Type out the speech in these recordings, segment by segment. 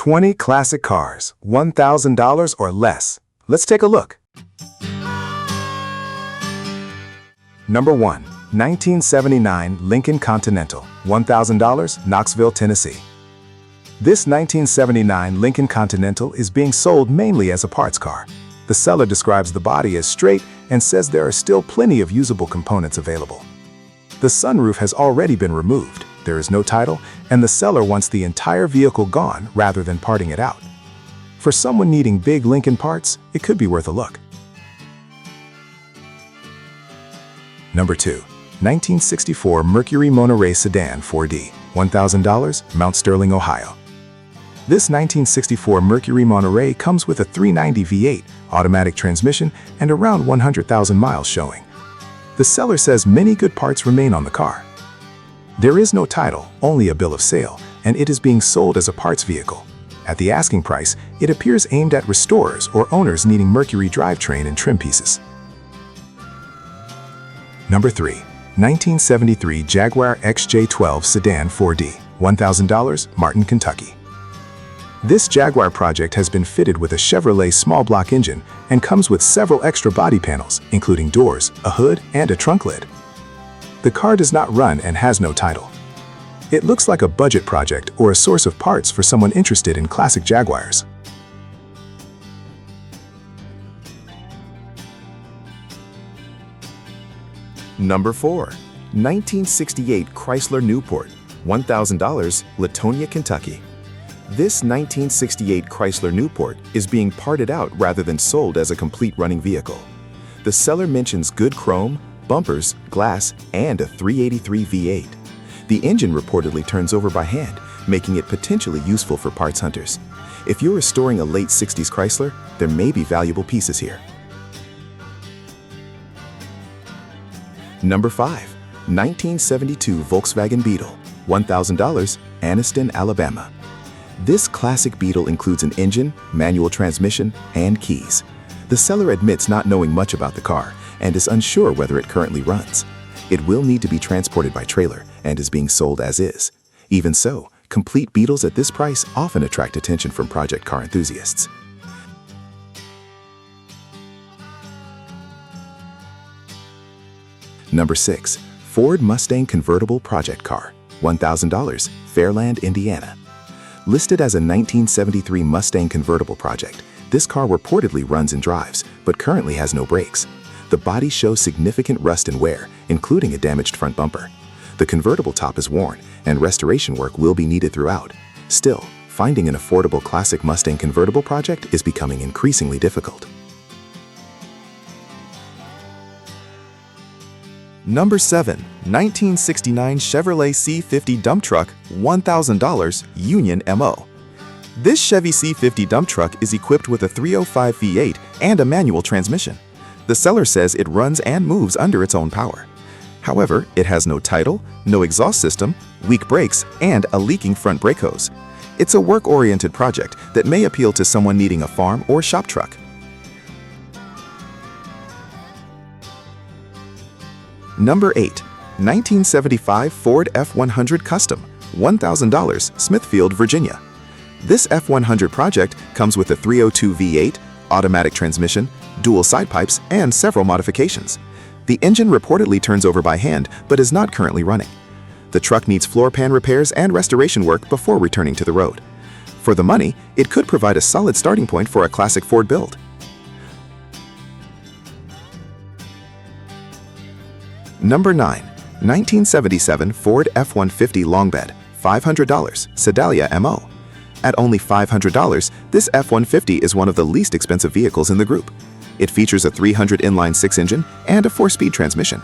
20 classic cars, $1,000 or less. Let's take a look. Number 1. 1979 Lincoln Continental, $1,000, Knoxville, Tennessee. This 1979 Lincoln Continental is being sold mainly as a parts car. The seller describes the body as straight and says there are still plenty of usable components available. The sunroof has already been removed, there is no title, and the seller wants the entire vehicle gone rather than parting it out. For someone needing big Lincoln parts, it could be worth a look. Number 2. 1964 Mercury Monterey Sedan 4D, $1,000, Mount Sterling, Ohio. This 1964 Mercury Monterey comes with a 390 V8, automatic transmission, and around 100,000 miles showing. The seller says many good parts remain on the car. There is no title, only a bill of sale, and it is being sold as a parts vehicle. At the asking price, it appears aimed at restorers or owners needing Mercury drivetrain and trim pieces. Number 3. 1973 Jaguar XJ12 Sedan 4D, $1,000, Martin, Kentucky. This Jaguar project has been fitted with a Chevrolet small block engine and comes with several extra body panels, including doors, a hood, and a trunk lid. The car does not run and has no title. It looks like a budget project or a source of parts for someone interested in classic Jaguars. Number 4. 1968 Chrysler Newport, $1,000, Latonia, Kentucky. This 1968 Chrysler Newport is being parted out rather than sold as a complete running vehicle. The seller mentions good chrome, bumpers, glass, and a 383 V8. The engine reportedly turns over by hand, making it potentially useful for parts hunters. If you're restoring a late 60s Chrysler, there may be valuable pieces here. Number 5. 1972 Volkswagen Beetle, $1,000, Anniston, Alabama. This classic Beetle includes an engine, manual transmission, and keys. The seller admits not knowing much about the car and is unsure whether it currently runs. It will need to be transported by trailer and is being sold as is. Even so, complete Beetles at this price often attract attention from project car enthusiasts. Number 6. Ford Mustang Convertible Project Car, $1,000, Fairland, Indiana. Listed as a 1973 Mustang convertible project, this car reportedly runs and drives, but currently has no brakes. The body shows significant rust and wear, including a damaged front bumper. The convertible top is worn, and restoration work will be needed throughout. Still, finding an affordable classic Mustang convertible project is becoming increasingly difficult. Number 7. 1969 Chevrolet C50 dump truck, $1,000, Union MO. This Chevy C50 dump truck is equipped with a 305 V8 and a manual transmission. The seller says it runs and moves under its own power. However, it has no title, no exhaust system, weak brakes, and a leaking front brake hose. It's a work-oriented project that may appeal to someone needing a farm or shop truck. Number 8. 1975 Ford F100 Custom, $1,000, Smithfield, Virginia. This F100 project comes with a 302 V8, automatic transmission, dual side pipes, and several modifications. The engine reportedly turns over by hand, but is not currently running. The truck needs floor pan repairs and restoration work before returning to the road. For the money, it could provide a solid starting point for a classic Ford build. Number 9. 1977 Ford F-150 Long Bed, $500, Sedalia MO. At only $500, this F-150 is one of the least expensive vehicles in the group. It features a 300 inline-6 engine and a 4-speed transmission.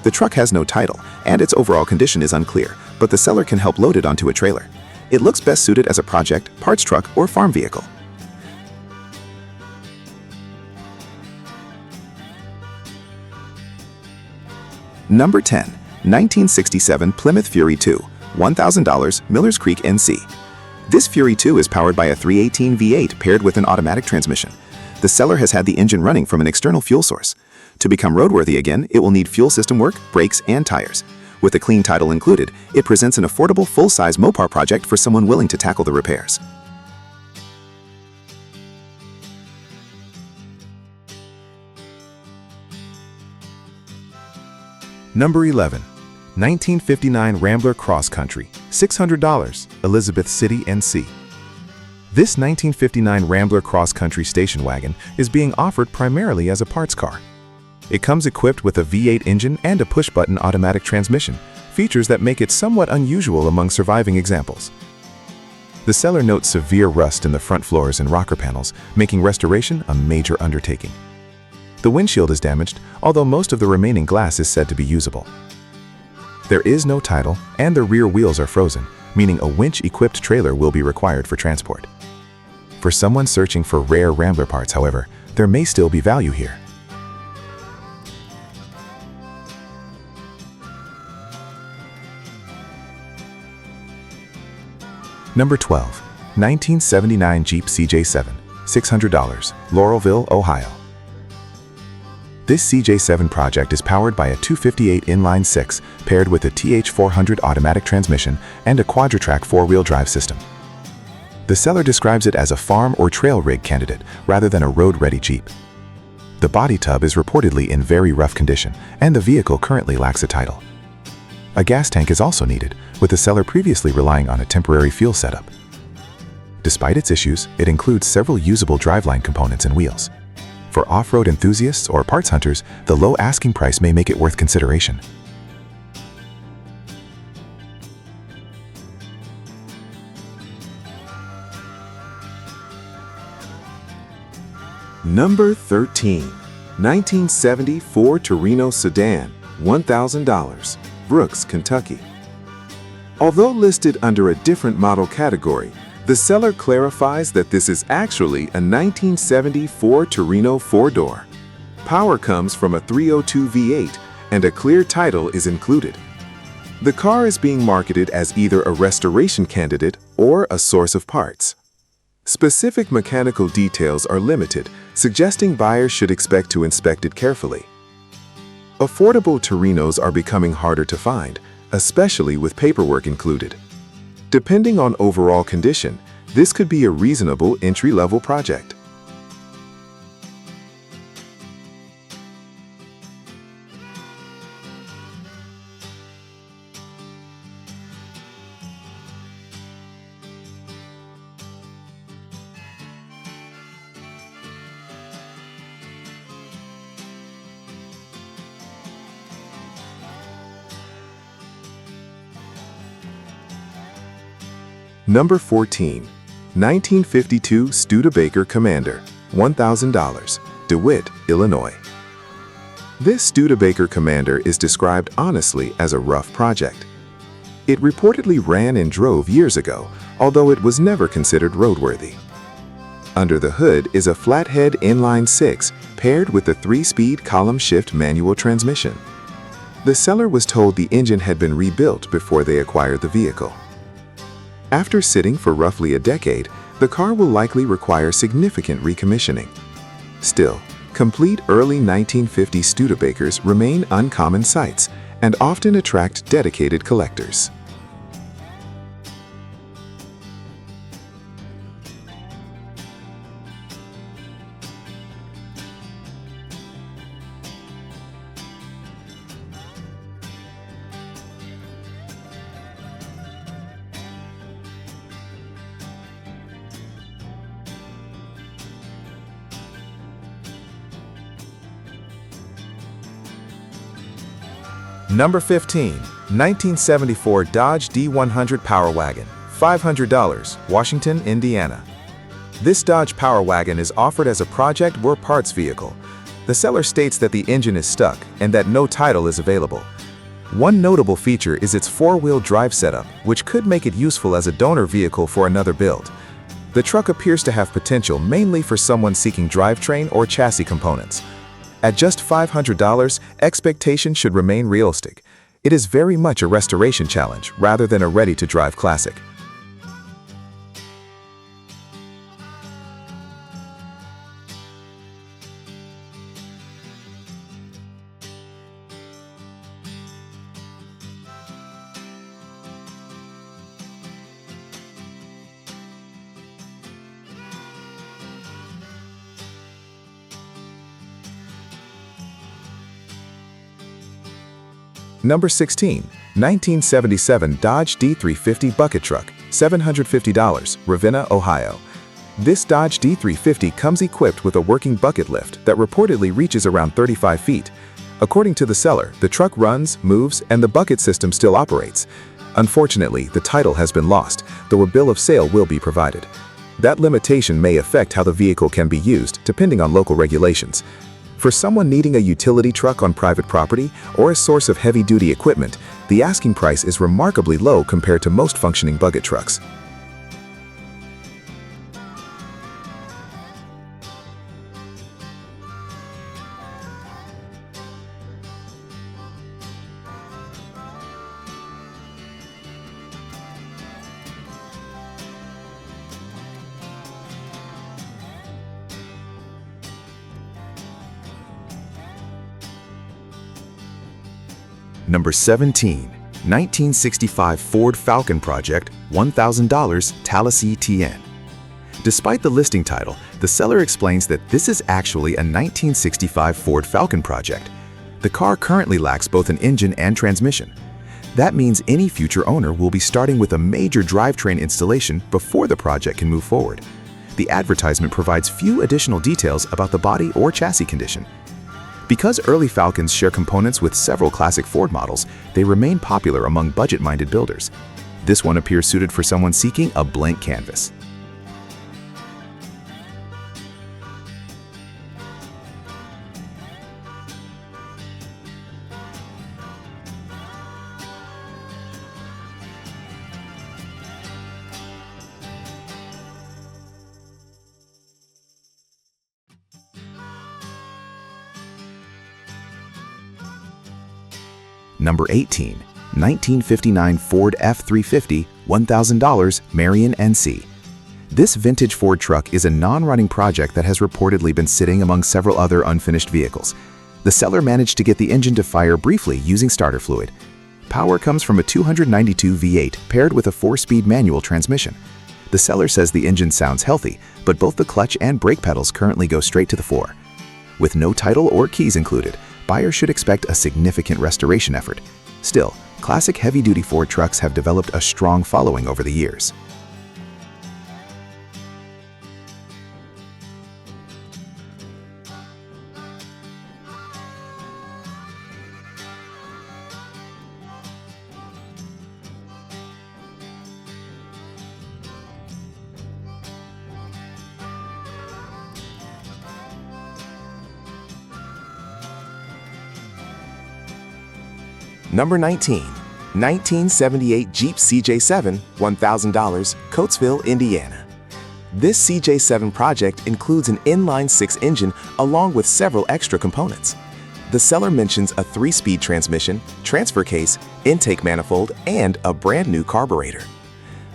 The truck has no title, and its overall condition is unclear, but the seller can help load it onto a trailer. It looks best suited as a project, parts truck, or farm vehicle. Number 10. 1967 Plymouth Fury 2, $1,000, Millers Creek, NC. This Fury 2 is powered by a 318 V8 paired with an automatic transmission. The seller has had the engine running from an external fuel source. To become roadworthy again, it will need fuel system work, brakes, and tires. With a clean title included, it presents an affordable full-size Mopar project for someone willing to tackle the repairs. Number 11. 1959 Rambler Cross Country, $600, Elizabeth City, NC. This 1959 Rambler Cross Country station wagon is being offered primarily as a parts car. It comes equipped with a V8 engine and a push-button automatic transmission, features that make it somewhat unusual among surviving examples. The seller notes severe rust in the front floors and rocker panels, making restoration a major undertaking. The windshield is damaged, although most of the remaining glass is said to be usable. There is no title, and the rear wheels are frozen, meaning a winch-equipped trailer will be required for transport. For someone searching for rare Rambler parts, however, there may still be value here. Number 12. 1979 Jeep CJ7, $600, Laurelville, Ohio. This CJ7 project is powered by a 258 inline-6 paired with a TH400 automatic transmission and a quadra-track four-wheel drive system. The seller describes it as a farm or trail rig candidate rather than a road-ready Jeep. The body tub is reportedly in very rough condition, and the vehicle currently lacks a title. A gas tank is also needed, with the seller previously relying on a temporary fuel setup. Despite its issues, it includes several usable driveline components and wheels. For off-road enthusiasts or parts hunters, the low asking price may make it worth consideration. Number 13. 1970 Ford Torino sedan, $1,000, Brooks, Kentucky. Although listed under a different model category, the seller clarifies that this is actually a 1970 Ford Torino four-door. Power comes from a 302 V8, and a clear title is included. The car is being marketed as either a restoration candidate or a source of parts. Specific mechanical details are limited, suggesting buyers should expect to inspect it carefully. Affordable Torinos are becoming harder to find, especially with paperwork included. Depending on overall condition, this could be a reasonable entry-level project. Number 14. 1952 Studebaker Commander, $1,000, DeWitt, Illinois. This Studebaker Commander is described honestly as a rough project. It reportedly ran and drove years ago, although it was never considered roadworthy. Under the hood is a flathead inline-6 paired with a 3-speed column-shift manual transmission. The seller was told the engine had been rebuilt before they acquired the vehicle. After sitting for roughly a decade, the car will likely require significant recommissioning. Still, complete early 1950s Studebakers remain uncommon sights and often attract dedicated collectors. Number 15. 1974 Dodge D100 Power Wagon, $500, Washington, Indiana. This Dodge Power Wagon is offered as a project or parts vehicle. The seller states that the engine is stuck and that no title is available. One notable feature is its four-wheel drive setup, which could make it useful as a donor vehicle for another build. The truck appears to have potential mainly for someone seeking drivetrain or chassis components. At just $500, expectations should remain realistic. It is very much a restoration challenge rather than a ready-to-drive classic. Number 16. 1977 Dodge D350 Bucket Truck, $750, Ravenna, Ohio. This Dodge D350 comes equipped with a working bucket lift that reportedly reaches around 35 feet. According to the seller, the truck runs, moves, and the bucket system still operates. Unfortunately, the title has been lost, though a bill of sale will be provided. That limitation may affect how the vehicle can be used, depending on local regulations. For someone needing a utility truck on private property or a source of heavy-duty equipment, the asking price is remarkably low compared to most functioning bucket trucks. Number 17. 1965 Ford Falcon Project, $1,000 Talasea TN. Despite the listing title, the seller explains that this is actually a 1965 Ford Falcon project. The car currently lacks both an engine and transmission. That means any future owner will be starting with a major drivetrain installation before the project can move forward. The advertisement provides few additional details about the body or chassis condition. Because early Falcons share components with several classic Ford models, they remain popular among budget-minded builders. This one appears suited for someone seeking a blank canvas. Number 18. 1959 Ford F350, $1,000, Marion, NC. This vintage Ford truck is a non-running project that has reportedly been sitting among several other unfinished vehicles. The seller managed to get the engine to fire briefly using starter fluid. Power comes from a 292 V8 paired with a 4-speed manual transmission. The seller says the engine sounds healthy, but both the clutch and brake pedals currently go straight to the floor. With no title or keys included, buyers should expect a significant restoration effort. Still, classic heavy-duty Ford trucks have developed a strong following over the years. Number 19. 1978 Jeep CJ7, $1,000, Coatesville, Indiana. This CJ7 project includes an inline-6 engine along with several extra components. The seller mentions a 3-speed transmission, transfer case, intake manifold, and a brand new carburetor.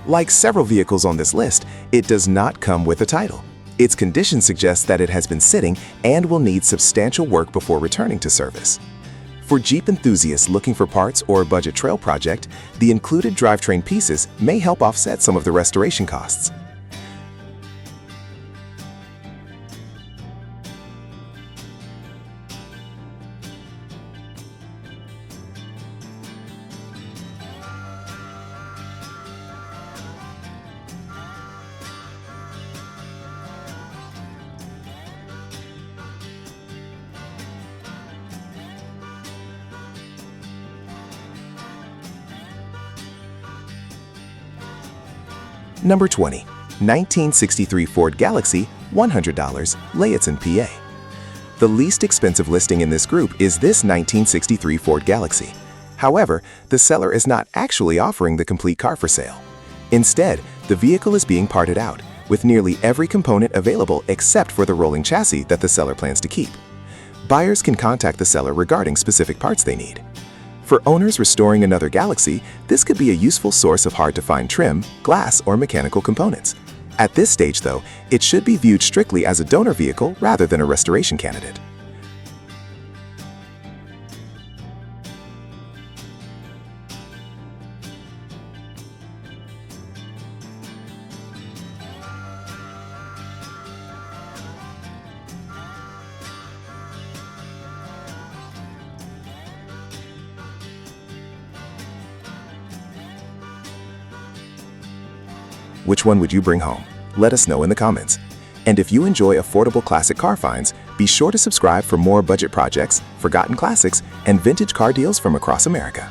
Like several vehicles on this list, it does not come with a title. Its condition suggests that it has been sitting and will need substantial work before returning to service. For Jeep enthusiasts looking for parts or a budget trail project, the included drivetrain pieces may help offset some of the restoration costs. Number 20. 1963 Ford Galaxy, $100, Layton, PA. The least expensive listing in this group is this 1963 Ford Galaxy. However, the seller is not actually offering the complete car for sale. Instead, the vehicle is being parted out, with nearly every component available except for the rolling chassis that the seller plans to keep. Buyers can contact the seller regarding specific parts they need. For owners restoring another Galaxy, this could be a useful source of hard-to-find trim, glass, or mechanical components. At this stage, though, it should be viewed strictly as a donor vehicle rather than a restoration candidate. Which one would you bring home? Let us know in the comments. And if you enjoy affordable classic car finds, be sure to subscribe for more budget projects, forgotten classics, and vintage car deals from across America.